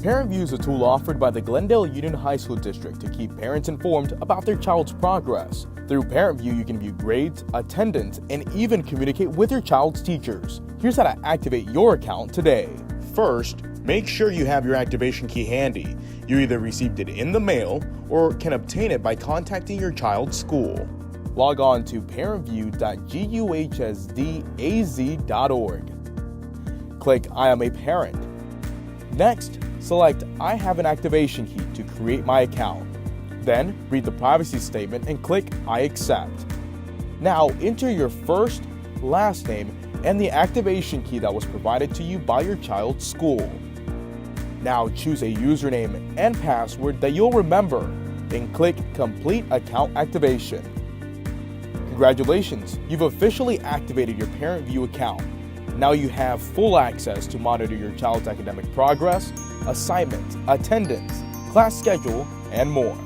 ParentVUE is a tool offered by the Glendale Union High School District to keep parents informed about their child's progress. Through ParentVUE, you can view grades, attendance, and even communicate with your child's teachers. Here's how to activate your account today. First, make sure you have your activation key handy. You either received it in the mail or can obtain it by contacting your child's school. Log on to parentvue.guhsdaz.org. Click I am a parent. Next, select I have an activation key to create my account. Then, read the privacy statement and click I accept. Now, enter your first, last name, and the activation key that was provided to you by your child's school. Now, choose a username and password that you'll remember and click Complete Account Activation. Congratulations, you've officially activated your ParentVUE account. Now you have full access to monitor your child's academic progress, assignments, attendance, class schedule, and more.